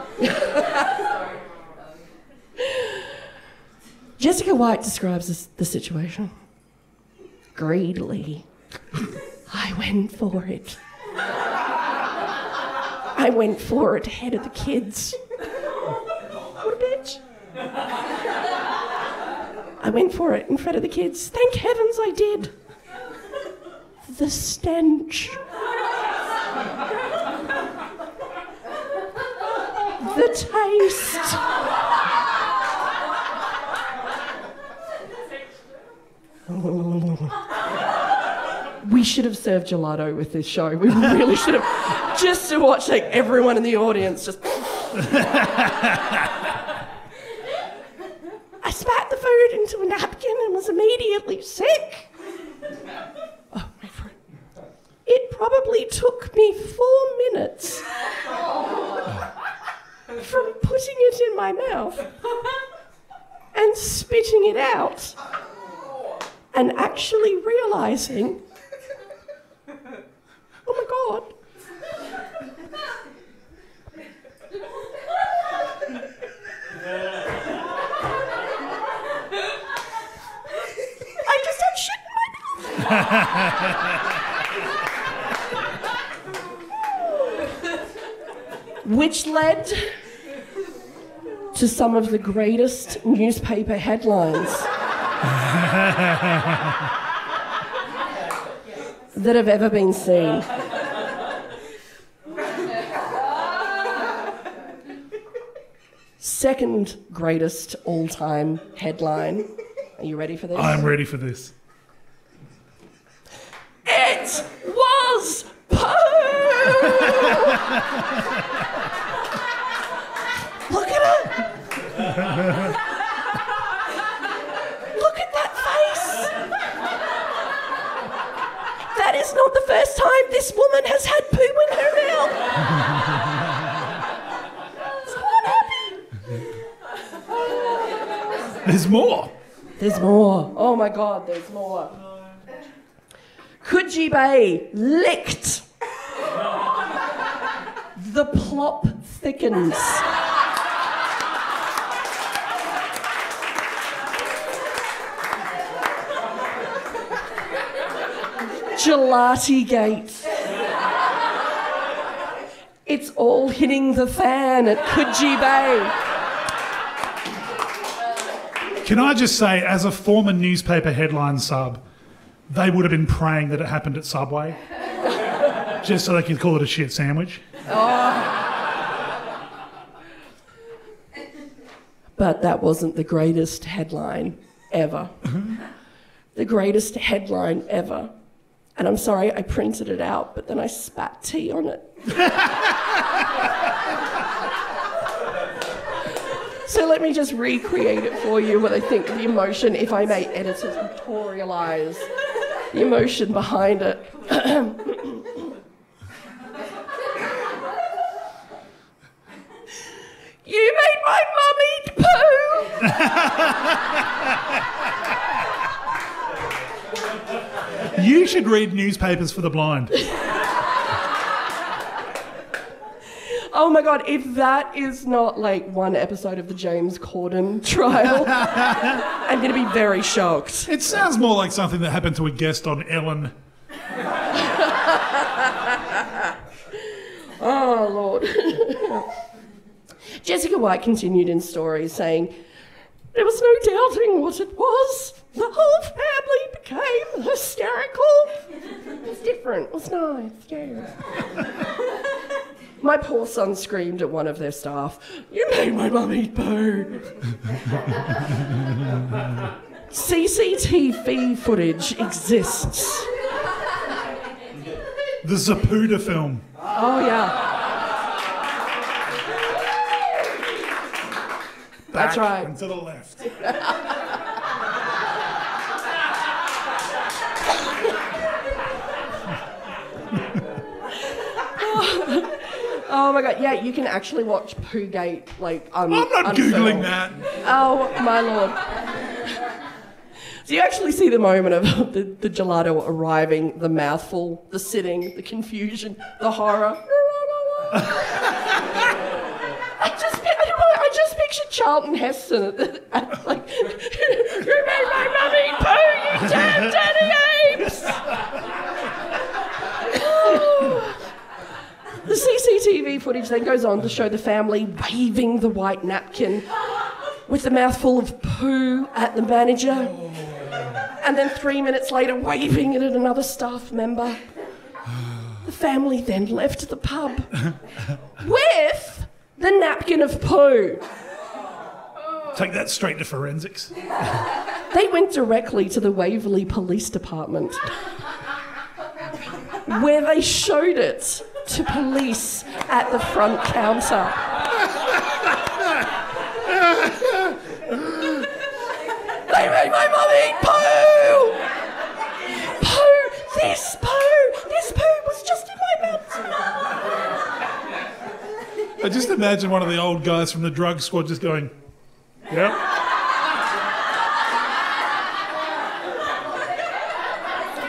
Jessica White describes the situation. Greedily, I went for it. I went for it ahead of the kids. What a bitch. I went for it in front of the kids. Thank heavens I did. The stench. The taste. We should have served gelato with this show. We really should have. Just to watch like everyone in the audience just... I spat the food into a napkin and was immediately sick. Oh, my friend. It probably took me 4 minutes from putting it in my mouth and spitting it out and actually realising, oh my God. I just had shit in my mouth. Which led to some of the greatest newspaper headlines that have ever been seen. Second greatest all-time headline. Are you ready for this? I'm ready for this. It was poo! Look at it! not the first time this woman has had poo in her mouth. So what happened? There's more. There's more. Oh my God, there's more. Coogee Bay licked. The plop thickens. Gelattigate. It's all hitting the fan at Coogee Bay. Can I just say, as a former newspaper headline sub, they would have been praying that it happened at Subway, just so they could call it a shit sandwich. Oh. But that wasn't the greatest headline ever. The greatest headline ever. And I'm sorry, I printed it out, but then I spat tea on it. So let me just recreate it for you, what I think the emotion, if I may editorialise the emotion behind it. You made my mum eat poo! You should read newspapers for the blind. Oh my God, if that is not like one episode of the James Corden trial, I'm going to be very shocked. It sounds more like something that happened to a guest on Ellen. Oh, Lord. Jessica White continued in stories saying, there was no doubting what it was. The whole family became hysterical. It was different. It was nice. Yeah. My poor son screamed at one of their staff, you made my mum eat poo. CCTV footage exists. The Zapruder film. Oh, yeah. That's right. And to the left. Oh my God, yeah, you can actually watch Poogate, like, I'm not Googling that. Oh, my Lord. So you actually see the moment of the gelato arriving, the mouthful, the sitting, the confusion, the horror. I just pictured Charlton Heston at like, you made my mum eat poo, you damn dirty apes! The CCTV footage then goes on to show the family waving the white napkin with the mouthful of poo at the manager, and then 3 minutes later waving it at another staff member. The family then left the pub with the napkin of poo. Take that straight to forensics. They went directly to the Waverley Police Department, where they showed it to police at the front counter. They made my mum eat poo! Poo! This poo was just in my mouth. I just imagine one of the old guys from the drug squad just going, yep.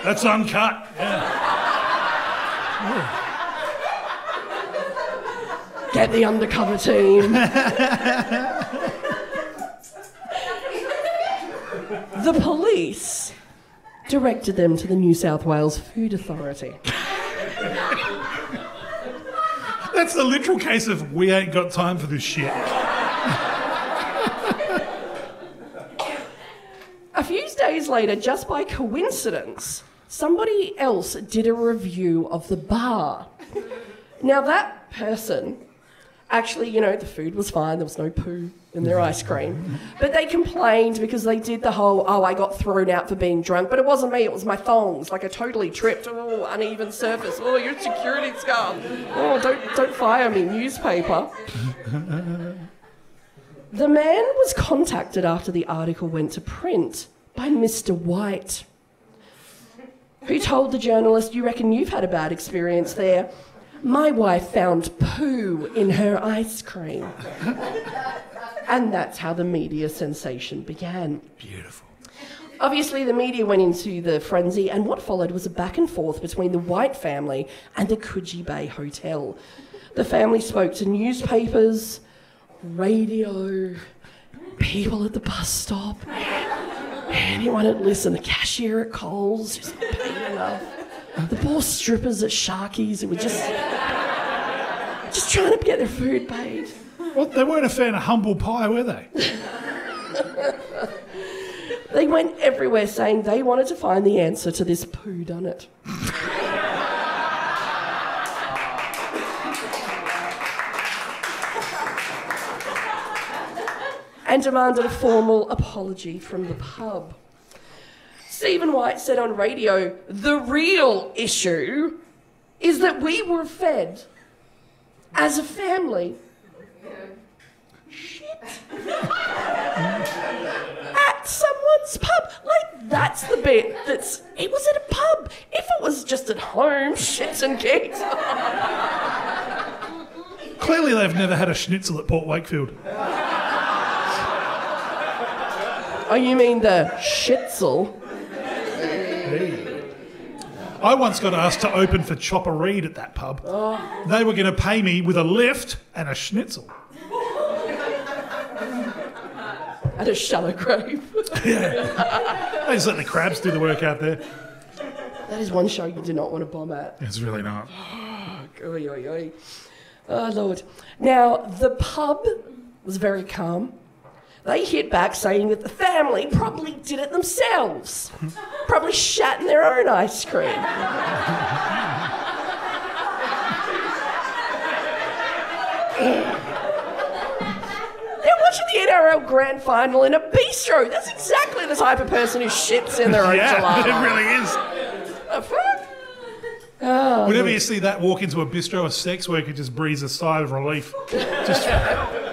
That's uncut. Yeah. Get the undercover team. The police directed them to the New South Wales Food Authority. That's the literal case of we ain't got time for this shit. A few days later, just by coincidence, somebody else did a review of the bar. Now that person, actually, you know, the food was fine, there was no poo in their ice cream, but they complained because they did the whole, oh, I got thrown out for being drunk, but it wasn't me, it was my thongs, like I totally tripped, oh, uneven surface, oh, you're a security guard, oh, don't fire me, newspaper. The man was contacted after the article went to print by Mr. White. who told the journalist, "You reckon you've had a bad experience there? My wife found poo in her ice cream." And that's how the media sensation began. Beautiful. Obviously, the media went into the frenzy, and what followed was a back and forth between the White family and the Coogee Bay Hotel. The family spoke to newspapers, radio, people at the bus stop, anyone at listen, the cashier at Coles who's not paid enough, the poor strippers at Sharky's who were just trying to get their food paid. Well, they weren't a fan of humble pie, were they? They went everywhere saying they wanted to find the answer to this poo dunnit. And demanded a formal apology from the pub. Stephen White said on radio, "The real issue is that we were fed as a family shit at someone's pub." Like, that's the bit that's... It was at a pub. If it was just at home, shits and gigs. Clearly they've never had a schnitzel at Port Wakefield. Oh, you mean the shitzel? I once got asked to open for Chopper Reed at that pub. Oh. They were going to pay me with a lift and a schnitzel. At a shallow grave. Yeah. They just let the crabs do the work out there. That is one show you do not want to bomb at. It's really not. Oy, oy, oy. Oh, Lord. Now, the pub was very calm. They hit back saying that the family probably did it themselves. Probably shat in their own ice cream. They're watching the NRL Grand Final in a bistro. That's exactly the type of person who shits in their own gelato. It really is. The fuck? Oh, Whenever you see that walk into a bistro, a sex worker just breathes a sigh of relief. Just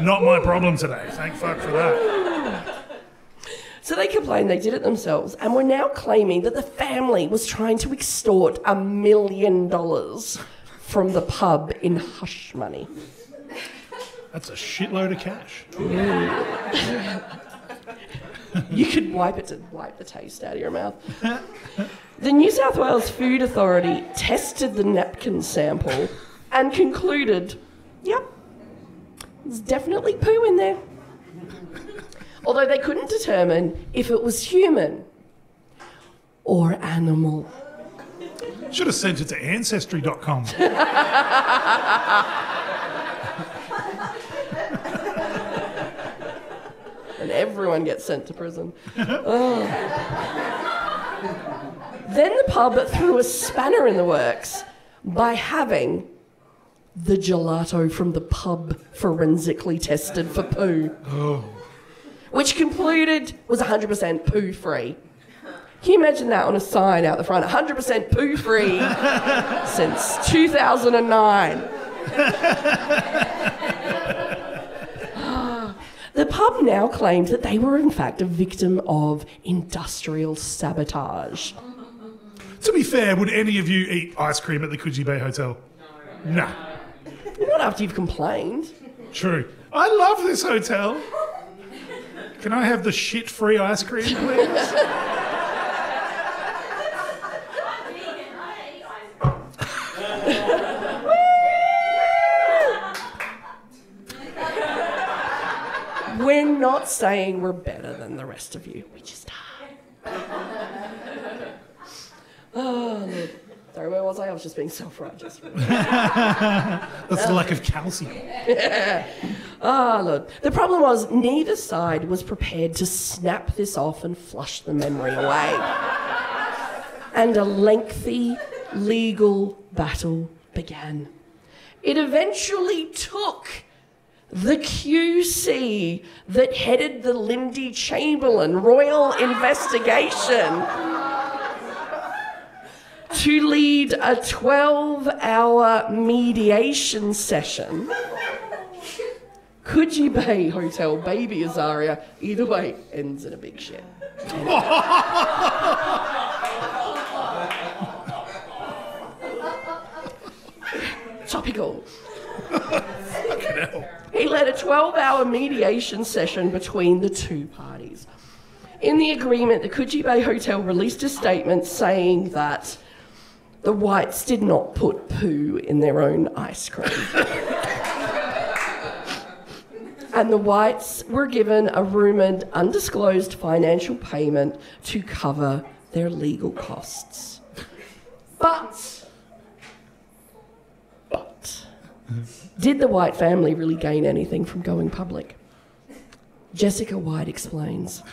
not my problem today. Thank fuck for that. So they complained they did it themselves and were now claiming that the family was trying to extort $1 million from the pub in hush money. That's a shitload of cash. You could wipe the taste out of your mouth. The New South Wales Food Authority tested the napkin sample and concluded, yep, there's definitely poo in there. Although they couldn't determine if it was human or animal. Should have sent it to Ancestry.com. And everyone gets sent to prison. Oh. Then the pub threw a spanner in the works by having the gelato from the pub forensically tested for poo. Oh. Which concluded was 100% poo-free. Can you imagine that on a sign out the front? 100% poo-free since 2009. The pub now claimed that they were in fact a victim of industrial sabotage. To be fair, would any of you eat ice cream at the Coogee Bay Hotel? No. Not after you've complained. True. I love this hotel. Can I have the shit-free ice cream, please? We're not saying we're better than the rest of you. We just are. Oh, Lord. Sorry, where was I? I was just being self-righteous. That's the lack of calcium. Yeah. Oh, Lord. The problem was neither side was prepared to snap this off and flush the memory away. And a lengthy legal battle began. It eventually took the QC that headed the Lindy Chamberlain Royal investigation to lead a 12-hour mediation session. Coogee Bay Hotel, Baby Azaria, either way, ends in a big shit. Topical. He led a 12-hour mediation session between the two parties. In the agreement, the Coogee Bay Hotel released a statement saying that the whites did not put poo in their own ice cream. And the whites were given a rumoured, undisclosed financial payment to cover their legal costs. But did the White family really gain anything from going public? Jessica White explains.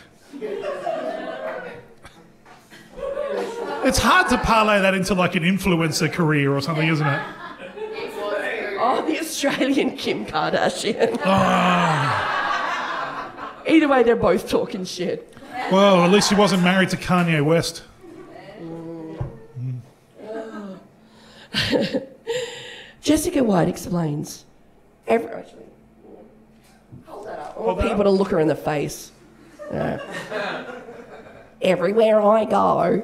It's hard to parlay that into like an influencer career or something, isn't it? Oh, the Australian Kim Kardashian. Oh. Either way, they're both talking shit. Well, at least she wasn't married to Kanye West. Jessica White explains. Actually, hold that up. I want people to look her in the face. Everywhere I go,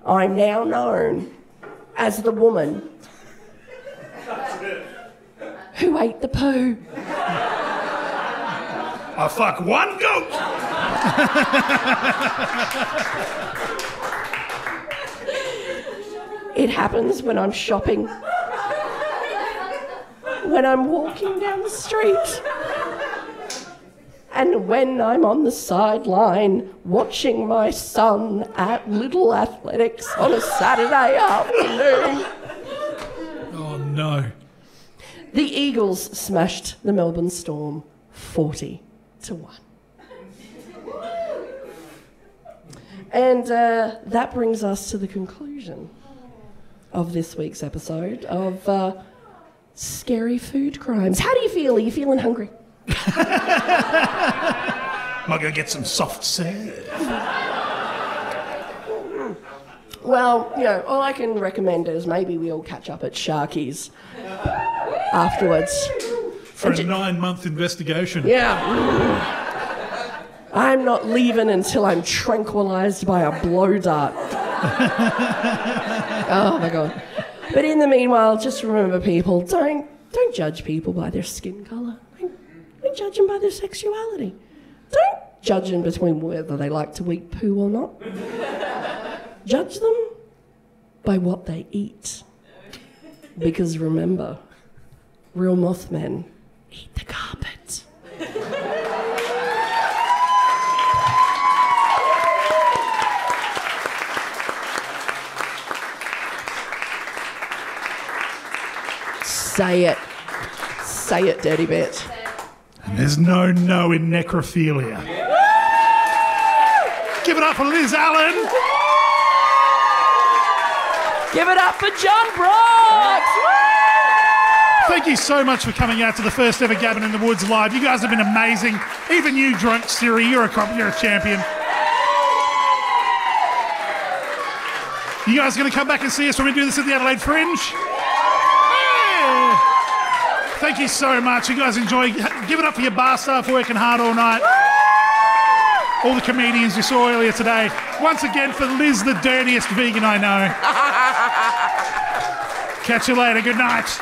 I'm now known as the woman who ate the poo. I fuck one goat. It happens when I'm shopping, when I'm walking down the street, and when I'm on the sideline watching my son at Little Athletics on a Saturday afternoon. Oh no. The Eagles smashed the Melbourne Storm 40-1. And that brings us to the conclusion of this week's episode of Scary Food Crimes. How do you feel? Are you feeling hungry? Am I going to get some soft serve? Well, you know, all I can recommend is maybe we all catch up at Sharky's afterwards. For a 9-month investigation. Yeah. I'm not leaving until I'm tranquilised by a blow dart. Oh my God. But in the meanwhile, just remember, people, don't judge people by their skin colour. Don't judge them by their sexuality. Don't judge them between whether they like to eat poo or not. Judge them by what they eat. Because remember, real Mothmen eat the carpet. Say it. Say it, dirty bitch. And there's no in necrophilia. Give it up for Liz Allen. Give it up for Jon Brooks. Thank you so much for coming out to the first ever Gabbin in the Woods live. You guys have been amazing. Even you, drunk Siri, you're a champion. You guys going to come back and see us when we do this at the Adelaide Fringe? Yeah. Thank you so much. You guys enjoy. Give it up for your bar staff working hard all night. All the comedians you saw earlier today. Once again for Liz, the dirtiest vegan I know. Catch you later. Good night.